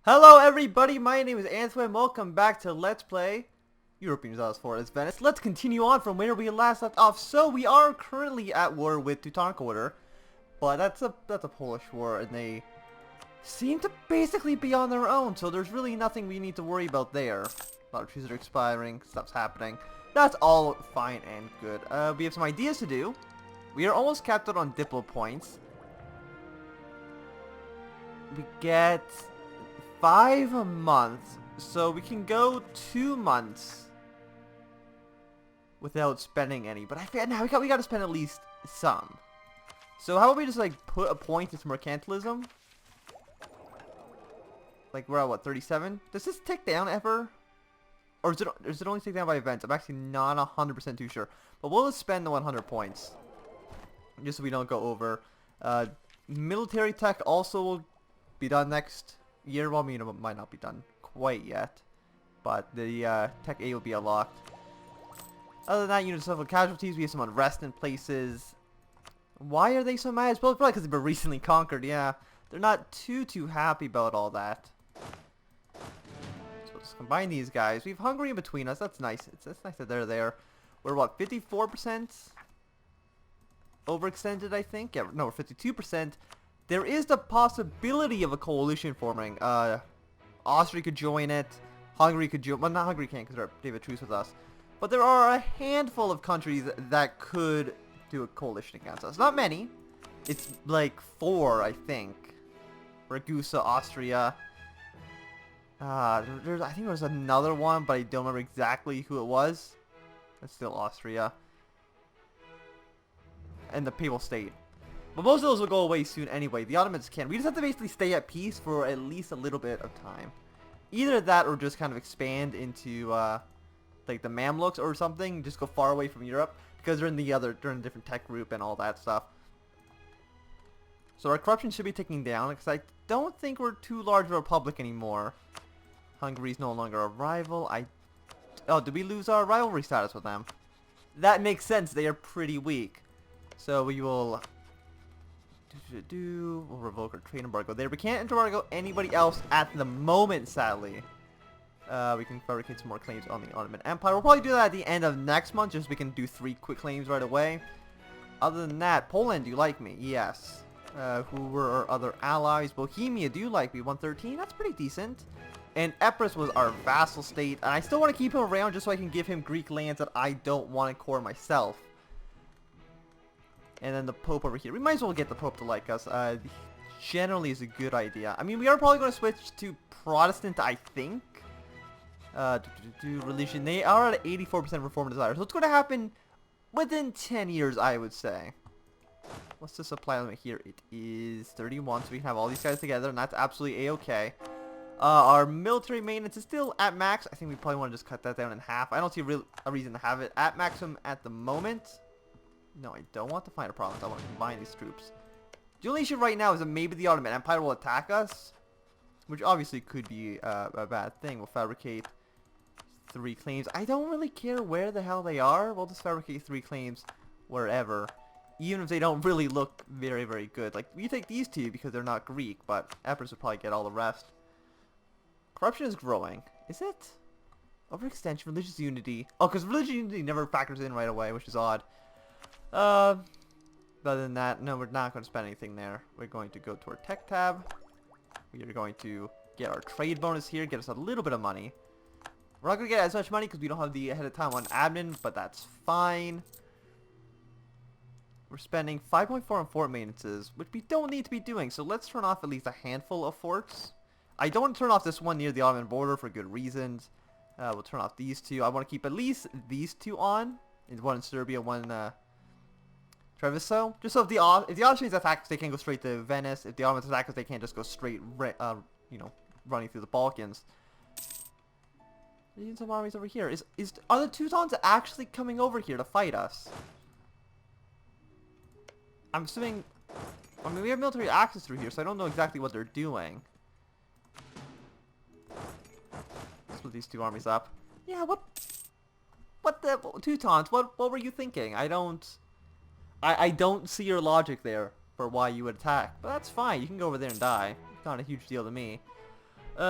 Hello everybody, my name is Antoine, welcome back to Let's Play European Zealous Fortress Venice. Let's continue on from where we last left off. So we are currently at war with Teutonic Order, but that's a Polish war and they seem to basically be on their own, so there's really nothing we need to worry about there. A lot of trees are expiring, stuff's happening. That's all fine and good. We have some ideas to do. We are almost capped out on Diplo points. We get 5 a month, so we can go 2 months without spending any. But I feel now we got to spend at least some. So how about we just like put a point into mercantilism? Like we're at what, 37? Does this tick down ever? Or is it only tick down by events? I'm actually not 100% too sure. But we'll just spend the 100 points just so we don't go over. Military tech also will be done next year. Well, I mean, it might not be done quite yet, but the Tech A will be unlocked. Other than that, units of casualties, we have some unrest in places. Why are they so mad? It's probably because they've been recently conquered. Yeah, they're not too happy about all that. So let's combine these guys. We have Hungary in between us. That's nice. It's nice that they're there. We're what, 54% overextended, I think. Yeah, no, we're 52%. There is the possibility of a coalition forming. Austria could join it. Hungary could join. Well, not Hungary can't because they have a truce with us. But there are a handful of countries that could do a coalition against us. Not many. It's like 4, I think. Ragusa, Austria. I think there was another one, but I don't remember exactly who it was. It's still Austria. And the Papal State. But most of those will go away soon anyway. The Ottomans can. We just have to basically stay at peace for at least a little bit of time. Either that or just kind of expand into like the Mamluks or something. Just go far away from Europe because they're in a different tech group and all that stuff. So our corruption should be ticking down because I don't think we're too large of a republic anymore. Hungary's no longer a rival. Oh, did we lose our rivalry status with them? That makes sense. They are pretty weak. So we will we'll revoke our trade embargo there. We can't embargo anybody else at the moment, sadly. We can fabricate some more claims on the Ottoman Empire. We'll probably do that at the end of next month, just so we can do 3 quick claims right away. Other than that, Poland, do you like me? Yes. Who were our other allies? Bohemia, do you like me? 113? That's pretty decent. And Epirus was our vassal state, and I still want to keep him around just so I can give him Greek lands that I don't want to core myself. And then the Pope over here. We might as well get the Pope to like us. Generally is a good idea. I mean, we are probably going to switch to Protestant, I think. Religion. They are at 84% reform desire. So it's going to happen within 10 years, I would say. What's the supply limit here? It is 31, so we can have all these guys together, and that's absolutely a-okay. Our military maintenance is still at max. I think we probably want to just cut that down in half. I don't see a reason to have it at maximum at the moment. No, I don't want to find a province. I want to combine these troops. The only issue right now is that maybe the Ottoman Empire will attack us, which obviously could be a bad thing. We'll fabricate 3 claims. I don't really care where the hell they are. We'll just fabricate 3 claims wherever, even if they don't really look very good. Like, we take these 2 because they're not Greek, but Epirus would probably get all the rest. Corruption is growing. Is it? Overextension, religious unity. Oh, because religious unity never factors in right away, which is odd. Other than that, no, we're not going to spend anything there. We're going to go to our tech tab. We are going to get our trade bonus here, get us a little bit of money. We're not going to get as much money because we don't have the ahead of time on admin, but that's fine. We're spending 5.4 on fort maintenances, which we don't need to be doing, so let's turn off at least a handful of forts. I don't want to turn off this one near the Ottoman border for good reasons. We'll turn off these 2. I want to keep at least these 2 on. One in Serbia, one in Treviso. Just so if the Austrians attack us, they can go straight to Venice. If the Ottomans attack us, they can't just go straight, you know, running through the Balkans. There's some armies over here. Are the Teutons actually coming over here to fight us? I'm assuming. I mean, we have military access through here, so I don't know exactly what they're doing. Split these 2 armies up. Yeah, what the Teutons? What were you thinking? I don't see your logic there for why you would attack, but that's fine. You can go over there and die. It's not a huge deal to me. We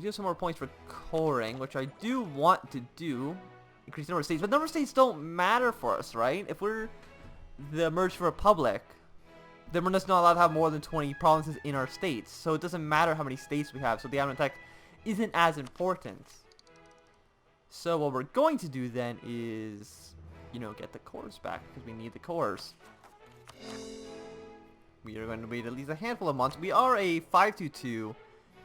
do have some more points for coring, which I do want to do. Increase the number of states, but number of states don't matter for us, right? If we're the Merged Republic, then we're just not allowed to have more than 20 provinces in our states. So it doesn't matter how many states we have. So the admin tech isn't as important. So what we're going to do then is, you know, get the cores back because we need the cores. We are going to wait at least a handful of months. We are a 522.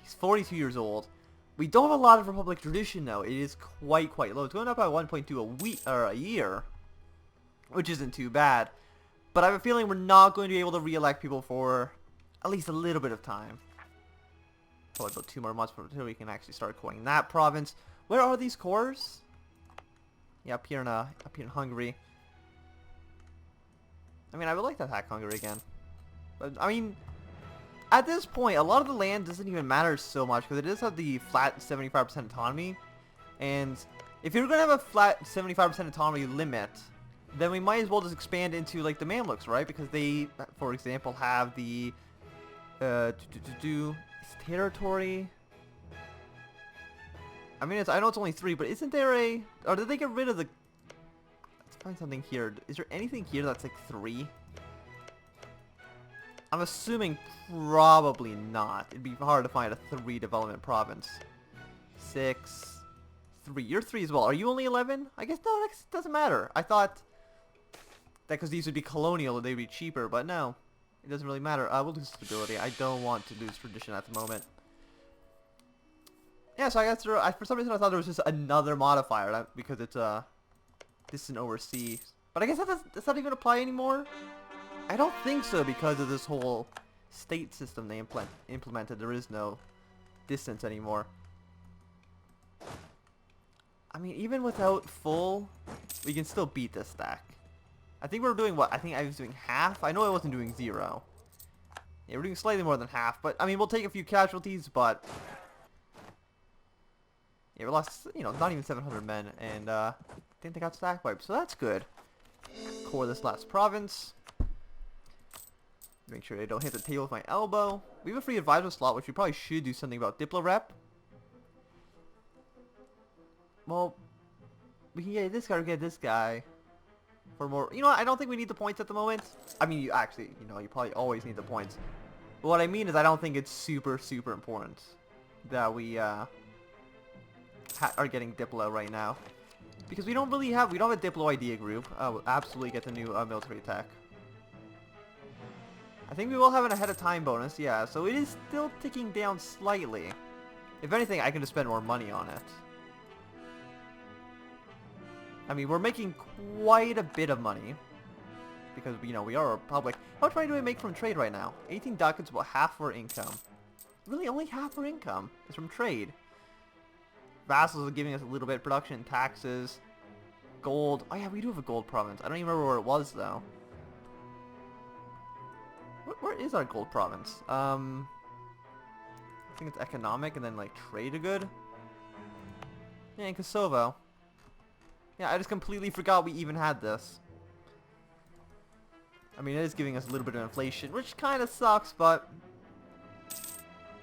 He's 42 years old. We don't have a lot of Republic tradition though. It is quite low. It's going up by 1.2 a week or a year, which isn't too bad. But I have a feeling we're not going to be able to re-elect people for at least a little bit of time. Probably about 2 more months until we can actually start coring that province. Where are these cores? Yeah, up here in Hungary. I mean, I would like to attack Hungary again. But I mean, at this point, a lot of the land doesn't even matter so much because it does have the flat 75% autonomy. And if you're going to have a flat 75% autonomy limit, then we might as well just expand into like the Mamluks, right? Because they, for example, have the territory. I mean, I know it's only 3, but isn't there a? Or did they get rid of the? Let's find something here. Is there anything here that's like 3? I'm assuming probably not. It'd be hard to find a 3 development province. 6, 3. You're 3 as well. Are you only 11? I guess no. That doesn't matter. I thought that because these would be colonial, they'd be cheaper, but no, it doesn't really matter. We'll lose stability. I don't want to lose tradition at the moment. Yeah, so I guess for some reason I thought there was just another modifier because it's distant overseas. But I guess that's not even apply anymore. I don't think so because of this whole state system they implemented. There is no distance anymore. I mean, even without full, we can still beat this stack. I think we're doing what? I think I was doing half. I know I wasn't doing 0. Yeah, we're doing slightly more than half. But I mean, we'll take a few casualties, but yeah, we lost, you know, not even 700 men, and I think they got stack wiped, so that's good. Core this last province. Make sure they don't hit the table with my elbow. We have a free advisor slot, which we probably should do something about. Diplo rep. Well, we can get this guy or get this guy for more. You know what? I don't think we need the points at the moment. I mean, you probably always need the points. But what I mean is I don't think it's super important that we are getting Diplo right now. Because we don't have a Diplo idea group. We'll absolutely get the new military tech. I think we will have an ahead of time bonus, yeah, so it is still ticking down slightly. If anything, I can just spend more money on it. I mean, we're making quite a bit of money. Because, you know, we are a republic. How much money do we make from trade right now? 18 ducats, about half our income. Really, only half our income is from trade. Vassals are giving us a little bit. Production, taxes, gold. Oh yeah, we do have a gold province. I don't even remember where it was, though. Where is our gold province? I think it's economic and then like trade a good. Yeah, in Kosovo. Yeah, I just completely forgot we even had this. I mean, it is giving us a little bit of inflation, which kind of sucks, but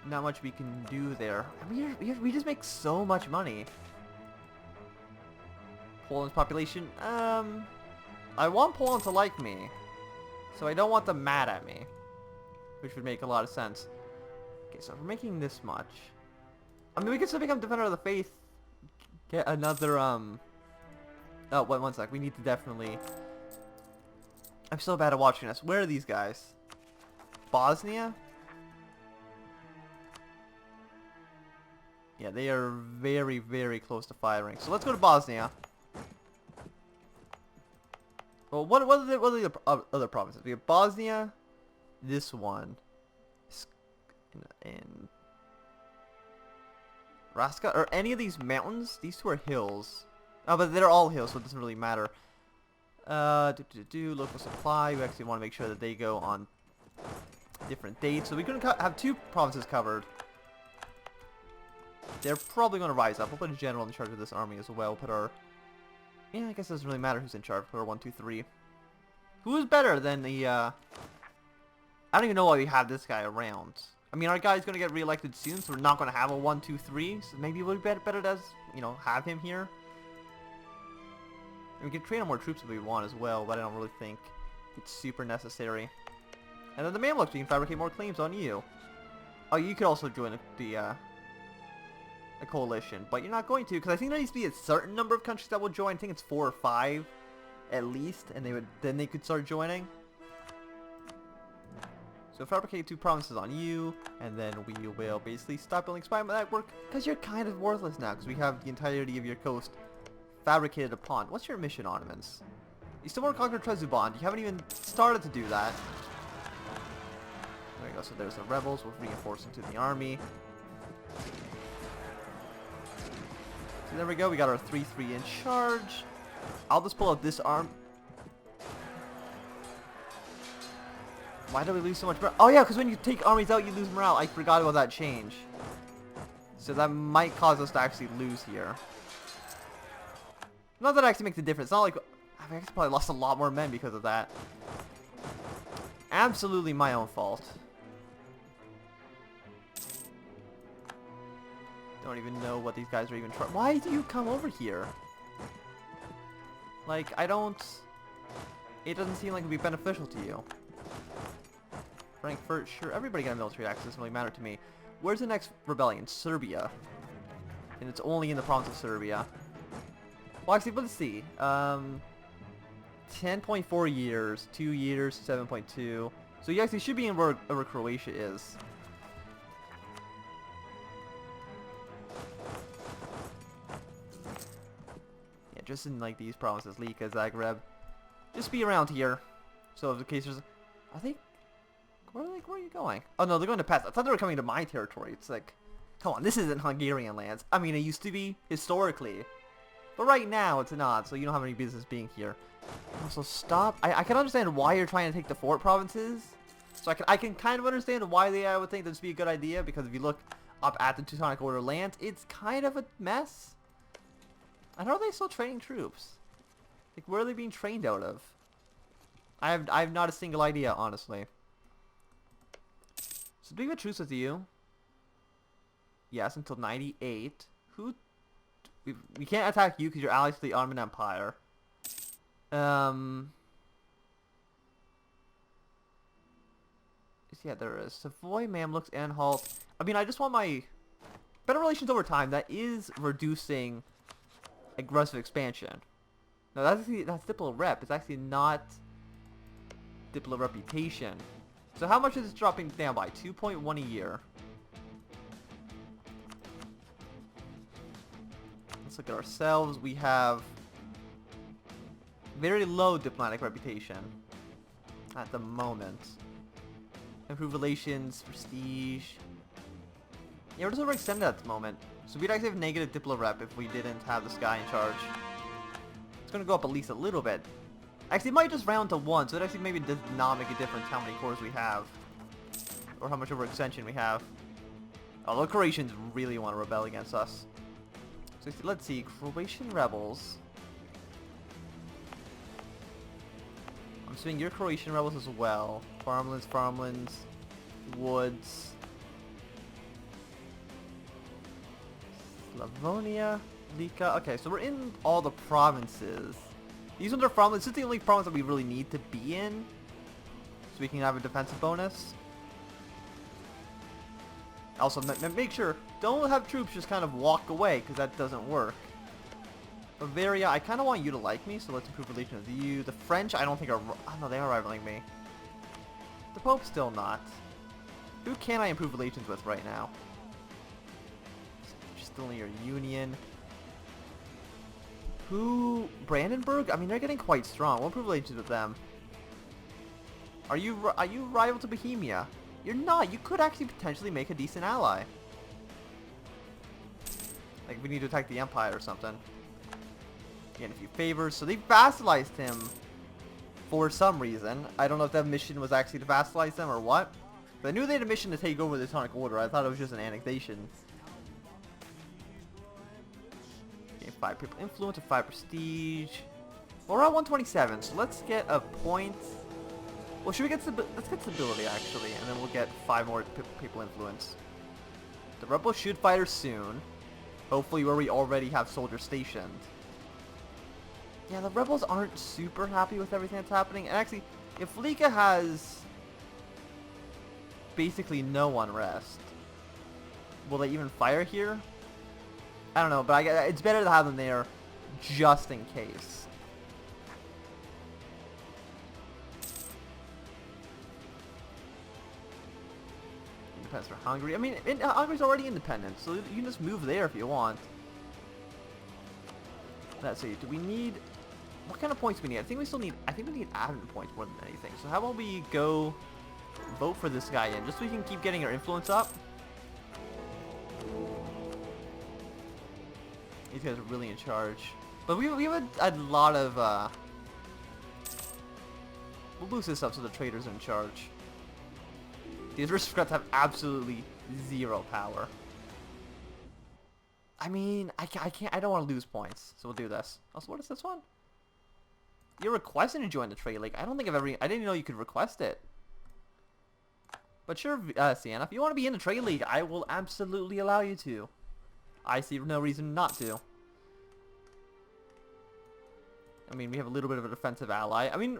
not much we can do there. I mean, we just make so much money. Poland's population. I want Poland to like me. So I don't want them mad at me, which would make a lot of sense. Okay, so if we're making this much, I mean, we can still become Defender of the Faith. Get another, oh, one sec. We need to definitely. I'm so bad at watching this. Where are these guys? Bosnia? Yeah, they are very close to firing. So let's go to Bosnia. Well, what are the other provinces? We have Bosnia, this one, and Raska. Are any of these mountains? These 2 are hills. Oh, but they're all hills, so it doesn't really matter. Local supply. We actually want to make sure that they go on different dates. So we couldn't have 2 provinces covered. They're probably going to rise up. We'll put a general in charge of this army as well. We'll put our... Yeah, I guess it doesn't really matter who's in charge. Put our 1, 2, 3. Who is better than the... I don't even know why we have this guy around. I mean, our guy's gonna get reelected soon, so we're not gonna have a 1, 2, 3. So maybe it would be better to, you know, have him here. And we can train on more troops if we want as well, but I don't really think it's super necessary. And then the Mamluks, we can fabricate more claims on you. Oh, you could also join the coalition, but you're not going to, because I think there needs to be a certain number of countries that will join. I think it's 4 or 5, at least, and they could start joining. So fabricate 2 provinces on you, and then we will basically stop building spy network, because you're kind of worthless now, because we have the entirety of your coast fabricated upon. What's your mission, Ottomans? You still want to conquer Trezubon. You haven't even started to do that. There we go. So there's the rebels. We'll reinforce into the army. So there we go. We got our 3-3 in charge. I'll just pull out this arm. Why do we lose so much morale? Oh yeah, because when you take armies out, you lose morale. I forgot about that change. So that might cause us to actually lose here. Not that it actually makes a difference. It's not like... I actually probably lost a lot more men because of that. Absolutely my own fault. Don't even know what these guys are even trying. Why do you come over here? Like, I don't... It doesn't seem like it would be beneficial to you. Frankfurt, sure. Everybody got a military access. Doesn't really matter to me. Where's the next rebellion? Serbia. And it's only in the province of Serbia. Well, actually, let's see. 10.4 years, 2 years, 7.2. So you actually should be in where Croatia is. Yeah, just in like these provinces, Lika, Zagreb. Just be around here. So in case there's... I think... Where are you going? Oh no, they're going to Pest. I thought they were coming to my territory. It's like... Come on, this isn't Hungarian lands. I mean, it used to be, historically. But right now, it's not, so you don't have any business being here. Also, stop. I can understand why you're trying to take the fort provinces. So I can kind of understand why I would think this would be a good idea, because if you look up at the Teutonic Order land, it's kind of a mess. And how are they still training troops? Like, where are they being trained out of? I have not a single idea, honestly. So do we have a truce with you? Yes, until 98. Who... We can't attack you because you're allies to the Ottoman Empire. Yeah, there is. Savoy, Mamluks, Anhalt. I mean, I just want my better relations over time. That is reducing aggressive expansion. No, that's Diplo Rep. It's actually not Diplo Reputation. So how much is this dropping down by? 2.1 a year. Let's look at ourselves. We have very low diplomatic reputation at the moment. Improve relations, prestige. Yeah, we're just overextended at the moment. So we'd actually have negative diplo rep if we didn't have this guy in charge. It's gonna go up at least a little bit. Actually, it might just round to 1, so it actually maybe does not make a difference how many cores we have. Or how much overextension we have. Although Croatians really want to rebel against us. So let's see, Croatian rebels. I'm assuming you're Croatian rebels as well. Farmlands, woods. Slavonia, Lika. Okay, so we're in all the provinces. These ones are farmlands. This is the only province that we really need to be in. So we can have a defensive bonus. Also, make sure, don't have troops just kind of walk away, because that doesn't work. Bavaria, I kind of want you to like me, so let's improve relations with you. The French, I don't think are... Oh, no, they are rivaling me. The Pope's still not. Who can I improve relations with right now? Still in your union. Who... Brandenburg? I mean, they're getting quite strong. We'll improve relations with them. Are you rival to Bohemia? You're not. You could actually potentially make a decent ally. Like, we need to attack the Empire or something. Getting a few favors. So they vassalized him for some reason. I don't know if that mission was actually to vassalize them or what. But I knew they had a mission to take over the Teutonic Order. I thought it was just an annexation. Okay, 5 people influence and 5 prestige. Well, we're at 127, so let's get a point Well, should we get let's get stability actually, and then we'll get 5 more people influence. The rebels should fight us soon. Hopefully where we already have soldiers stationed. Yeah, the rebels aren't super happy with everything that's happening. And actually, if Lika has basically no unrest, will they even fire here? I don't know, but it's better to have them there just in case. Independence for Hungary. I mean, Hungary's already independent, so you can just move there if you want. Let's see. Do we need? What kind of points do we need? I think we still need. I think we need admin points more than anything. So how about we go vote for this guy in, just so we can keep getting our influence up. These guys are really in charge. But we have a lot of. We'll boost this up so the traders are in charge. These aristocrats have absolutely zero power. I mean, I can't. I don't want to lose points, so we'll do this. Also, what is this one? You're requesting to join the trade league. I don't think I've ever. I didn't even know you could request it. But sure, Sienna, if you want to be in the trade league, I will absolutely allow you to. I see no reason not to. I mean, we have a little bit of a defensive ally. I mean,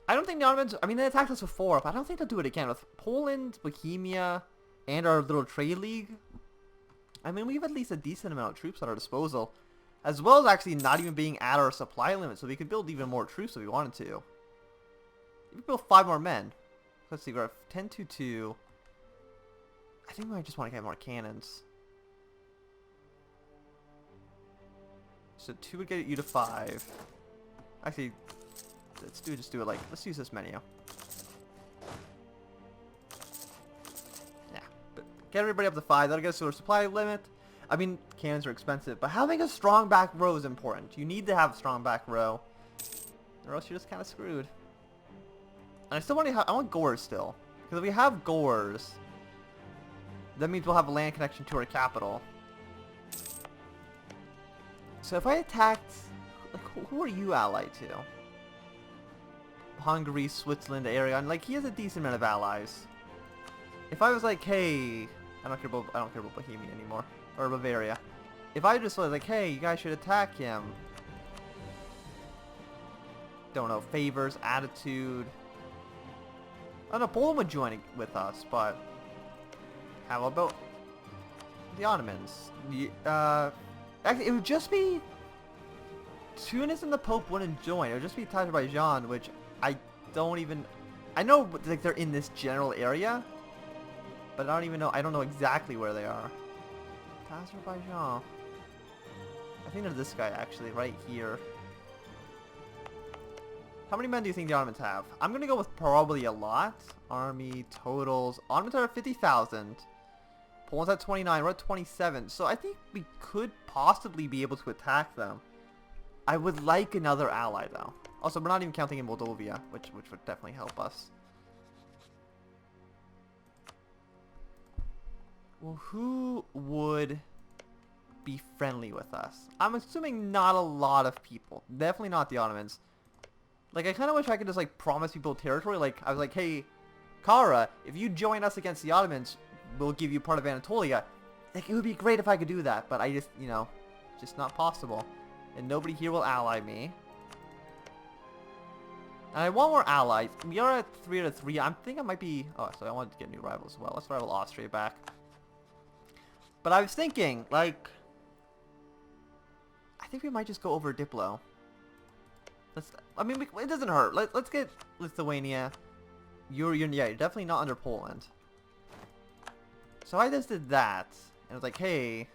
I don't think the Ottomans. I mean, they attacked us before, but I don't think they'll do it again with Poland, Bohemia, and our little trade league. I mean, we have at least a decent amount of troops at our disposal, as well as actually not even being at our supply limit, so we could build even more troops if we wanted to. We could build 5 more men. Let's see, we're at 10-2. I think we might just want to get more cannons. So 2 would get you to 5. Actually, let's just do it like, let's use this menu. Yeah, but get everybody up to 5. That'll get us to our supply limit. I mean, cannons are expensive, but having a strong back row is important. You need to have a strong back row, or else you're just kind of screwed. And I still want I want gores still, because if we have gores, that means we'll have a land connection to our capital. So if I attacked, like, who are you allied to? Hungary, Switzerland area, and like he has a decent amount of allies. If I was like, hey, I don't care about Bohemia anymore, or Bavaria. If I just was like, hey, you guys should attack him. Don't know, favors, attitude. I don't know, Poland would join with us, but how about the Ottomans? Actually, it would just be Tunis and the Pope wouldn't join. It would just be Azerbaijan, which I don't even. I know like they're in this general area, but I don't even know. I don't know exactly where they are. Azerbaijan. I think they're this guy actually, right here. How many men do you think the Ottomans have? I'm gonna go with probably a lot. Army totals. Ottomans are at 50,000. Poland's at 29. We're at 27. So I think we could possibly be able to attack them. I would like another ally though. Also, we're not even counting in Moldova, which would definitely help us. Well, who would be friendly with us? I'm assuming not a lot of people. Definitely not the Ottomans. Like, I kind of wish I could just, like, promise people territory. Like, I was like, hey, Kara, if you join us against the Ottomans, we'll give you part of Anatolia. Like, it would be great if I could do that, but I just, you know, just not possible. And nobody here will ally me. And I want more allies. We are at 3 out of 3. I think I might be... Oh, so I wanted to get a new rival as well. Let's rival Austria back. But I was thinking, like... I think we might just go over Diplo. I mean, it doesn't hurt. Let's get Lithuania. Yeah, you're definitely not under Poland. So I just did that. And I was like, hey...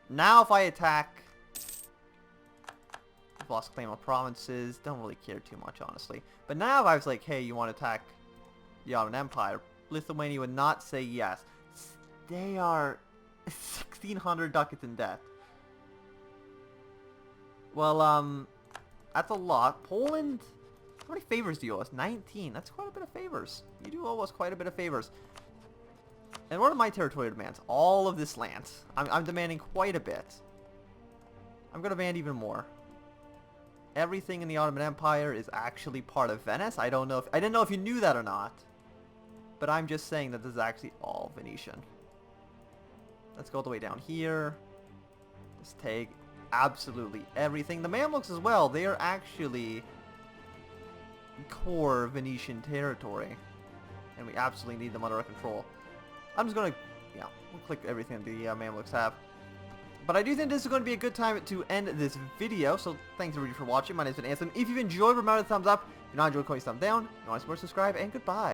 Now if I attack... I've lost claim of provinces. Don't really care too much, honestly. But now if I was like, hey, you want to attack the Ottoman Empire, Lithuania would not say yes. They are 1,600 ducats in debt. Well, that's a lot. Poland, how many favors do you owe us? 19. That's quite a bit of favors. You do owe us quite a bit of favors. And what are my territorial demands? All of this land. I'm demanding quite a bit. I'm going to demand even more. everything in the Ottoman Empire is actually part of Venice. I didn't know if you knew that or not. But I'm just saying that this is actually all Venetian. Let's go all the way down here. Let's take absolutely everything. The Mamluks as well, they are actually core Venetian territory. And we absolutely need them under our control. I'm just going to, yeah, we'll click everything the Mamluks have. But I do think this is going to be a good time to end this video. So thanks everybody for watching. My name's been Ansem. If you've enjoyed, remember to thumbs up. If you're not enjoying, thumbs down. If you want to support, subscribe, and goodbye.